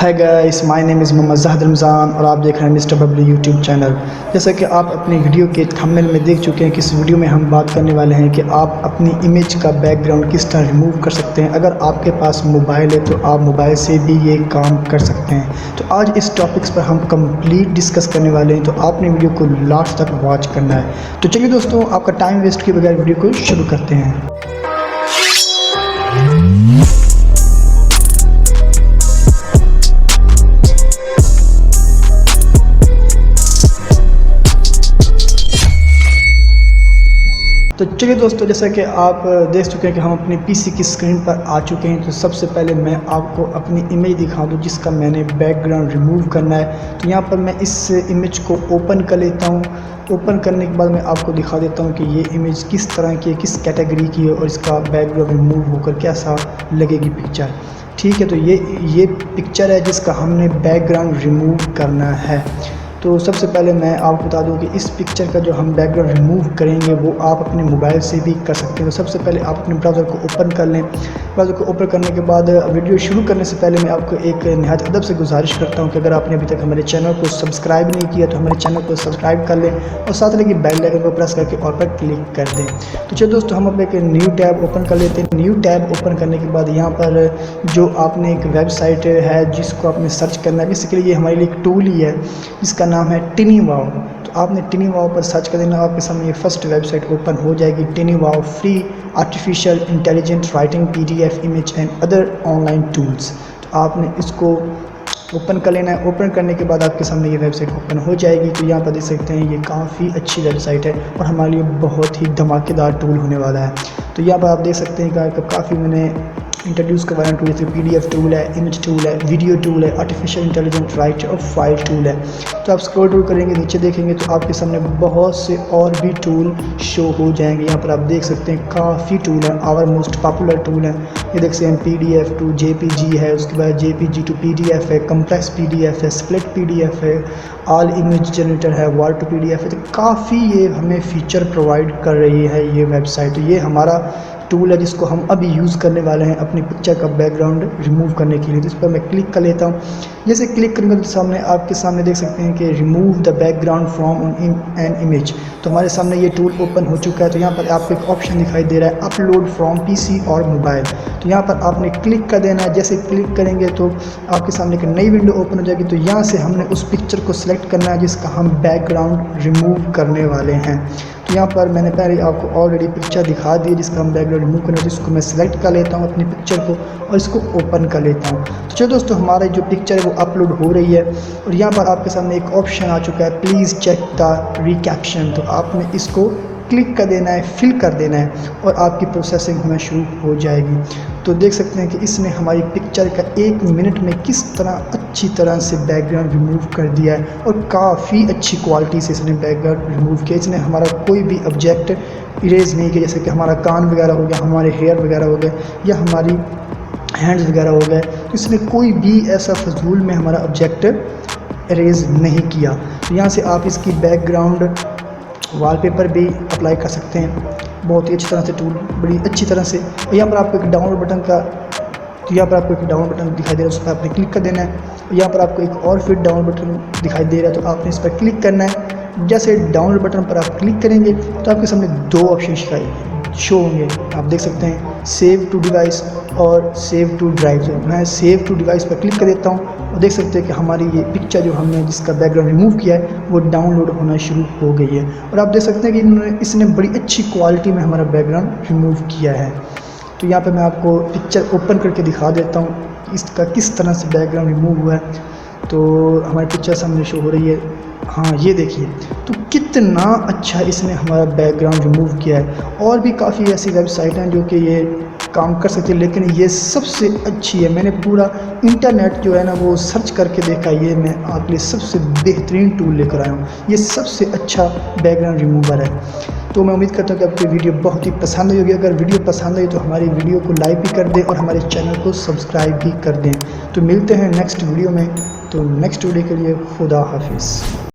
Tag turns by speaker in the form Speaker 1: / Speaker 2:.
Speaker 1: Hi guys, my name is Mohammad Zahid Ramzan और आप देख रहे हैं मिस्टर बबली यूट्यूब चैनल। जैसा कि आप अपनी वीडियो के थंबनेल में देख चुके हैं कि इस वीडियो में हम बात करने वाले हैं कि आप अपनी इमेज का बैकग्राउंड किस तरह रिमूव कर सकते हैं। अगर आपके पास मोबाइल है तो आप मोबाइल से भी ये काम कर सकते हैं। तो आज इस टॉपिक्स पर हम कंप्लीट डिस्कस करने वाले हैं, तो आपने वीडियो को लास्ट तक वॉच करना है। तो चलिए दोस्तों, आपका टाइम वेस्ट किए बगैर वीडियो को शुरू करते हैं। तो चलिए दोस्तों, जैसा कि आप देख चुके हैं कि हम अपने पीसी की स्क्रीन पर आ चुके हैं। तो सबसे पहले मैं आपको अपनी इमेज दिखा दूं जिसका मैंने बैकग्राउंड रिमूव करना है। तो यहाँ पर मैं इस इमेज को ओपन कर लेता हूँ। ओपन करने के बाद मैं आपको दिखा देता हूँ कि ये इमेज किस तरह की है, किस कैटेगरी की है और इसका बैकग्राउंड रिमूव होकर कैसा लगेगी पिक्चर। ठीक है, तो ये पिक्चर है जिसका हमने बैकग्राउंड रिमूव करना है। तो सबसे पहले मैं आपको बता दूं कि इस पिक्चर का जो हम बैकग्राउंड रिमूव करेंगे वो आप अपने मोबाइल से भी कर सकते हैं। तो सबसे पहले आप अपने ब्राउज़र को ओपन कर लें। ब्राउज़र को ओपन करने के बाद वीडियो शुरू करने से पहले मैं आपको एक निहायत अदब से गुजारिश करता हूं कि अगर आपने अभी तक हमारे चैनल को सब्सक्राइब नहीं किया तो हमारे चैनल को सब्सक्राइब कर लें और साथ लगे बेल आइकन को प्रेस करके ऑल पर क्लिक कर दें। तो चलो दोस्तों, हम अपने एक न्यू टैब ओपन कर लेते हैं। न्यू टैब ओपन करने के बाद यहाँ पर जो आपने एक वेबसाइट है जिसको आपने सर्च करना है, बेसिकली ये हमारे लिए एक टूल ही है जिसका नाम है टिनीवाव। तो आपने टिनीवाव पर सर्च कर देना, आपके सामने ये फर्स्ट वेबसाइट ओपन हो जाएगी। TinyWow free artificial intelligent writing PDF image and other online tools. तो आपने इसको ओपन कर लेना है। ओपन करने के बाद आपके सामने ये वेबसाइट ओपन हो जाएगी। तो यहाँ पर देख सकते हैं ये काफ़ी अच्छी वेबसाइट है और हमारे लिए बहुत ही धमाकेदार टूल होने वाला है। तो यहाँ पर आप देख सकते हैं कि काफ़ी मैंने इंट्रोड्यूस करवाना टूल, जैसे PDF टूल है, इमेज टूल है, वीडियो टूल है, आर्टिफिशियल इंटेलिजेंट राइटर और फाइल टूल है। तो आप स्क्रॉल डाउन करेंगे, नीचे देखेंगे तो आपके सामने बहुत से और भी टूल शो हो जाएंगे। यहाँ पर आप देख सकते हैं काफ़ी टूल है। आवर मोस्ट पॉपुलर टूल है, ये देख सकते हैं PDF टू JPG है, उसके बाद JPG टू PDF है, कम्प्लेक्स PDF है, स्प्लिट PDF है, ऑल इमेज जनरेटर है, वर्ड टू PDF है। तो काफ़ी ये हमें फीचर प्रोवाइड कर रही है ये वेबसाइट। तो ये हमारा टूल है जिसको हम अभी यूज़ करने वाले हैं अपनी पिक्चर का बैकग्राउंड रिमूव करने के लिए। तो इस पर मैं क्लिक कर लेता हूँ। जैसे क्लिक करेंगे तो सामने आपके सामने देख सकते हैं कि remove the background from an image. तो हमारे सामने ये टूल ओपन हो चुका है। तो यहाँ पर आपको एक ऑप्शन दिखाई दे रहा है, अपलोड फ्रॉम PC और मोबाइल। तो यहाँ पर आपने क्लिक कर देना है। जैसे क्लिक करेंगे तो आपके सामने एक नई विंडो ओपन हो जाएगी। तो यहाँ से हमने उस पिक्चर को सिलेक्ट करना है जिसका हम बैकग्राउंड रिमूव करने वाले हैं। तो यहाँ पर मैंने पहले आपको ऑलरेडी पिक्चर दिखा दी जिसका हम बैकग्राउंड रिमूव करना है। जिसको मैं सिलेक्ट कर लेता हूँ अपनी पिक्चर को और इसको ओपन कर लेता हूँ। तो चलो दोस्तों, हमारी जो पिक्चर है वो अपलोड हो रही है और यहाँ पर आपके सामने एक ऑप्शन आ चुका है, प्लीज़ चेक द रिकैप्शन। तो आपने इसको क्लिक कर देना है, फिल कर देना है और आपकी प्रोसेसिंग होना शुरू हो जाएगी। तो देख सकते हैं कि इसने हमारी पिक्चर का 1 मिनट में किस तरह अच्छी तरह से बैकग्राउंड रिमूव कर दिया है और काफ़ी अच्छी क्वालिटी से इसने बैकग्राउंड रिमूव किया। इसने हमारा कोई भी ऑब्जेक्ट इरेज नहीं किया, जैसे कि हमारा कान वगैरह हो गया, हमारे हेयर वगैरह हो गए या हमारी हैंड्स वगैरह हो गए। तो इसने कोई भी ऐसा फजूल में हमारा ऑब्जेक्ट इरेज नहीं किया। तो यहाँ से आप इसकी बैकग्राउंड वॉलपेपर भी अप्लाई कर सकते हैं बहुत ही अच्छी तरह से, टूल बड़ी अच्छी तरह से। और यहाँ पर आपको एक डाउनलोड बटन का दिखाई दे रहा है, उस पर आपने क्लिक कर देना है। यहाँ पर आपको एक और फिर डाउनलोड बटन दिखाई दे रहा है, तो आपने इस पर क्लिक करना है। जैसे डाउनलोड बटन पर आप क्लिक करेंगे तो आपके सामने 2 ऑप्शन शो होंगे, आप देख सकते हैं, सेव टू डिवाइस और सेव टू ड्राइव। मैं सेव टू डिवाइस पर क्लिक कर देता हूँ और देख सकते हैं कि हमारी ये पिक्चर जो हमने जिसका बैकग्राउंड रिमूव किया है वो डाउनलोड होना शुरू हो गई है। और आप देख सकते हैं कि इसने बड़ी अच्छी क्वालिटी में हमारा बैकग्राउंड रिमूव किया है। तो यहाँ पर मैं आपको पिक्चर ओपन करके दिखा देता हूँ इसका किस तरह से बैकग्राउंड रिमूव हुआ है। तो हमारी पिक्चर सामने शो हो रही है, हाँ ये देखिए, तो कितना अच्छा इसने हमारा बैकग्राउंड रिमूव किया है। और भी काफ़ी ऐसी वेबसाइट हैं जो कि ये काम कर सकती है, लेकिन ये सबसे अच्छी है। मैंने पूरा इंटरनेट जो है ना वो सर्च करके देखा, ये मैं आपके लिए सबसे बेहतरीन टूल लेकर आया हूँ। ये सबसे अच्छा बैकग्राउंड रिमूवर है। तो मैं उम्मीद करता हूँ कि आपको वीडियो बहुत ही पसंद आई होगी। अगर वीडियो पसंद आई तो हमारी वीडियो को लाइक भी कर दें और हमारे चैनल को सब्सक्राइब भी कर दें। तो मिलते हैं नेक्स्ट वीडियो में। तो नेक्स्ट वीडियो के लिए खुदा हाफिज़।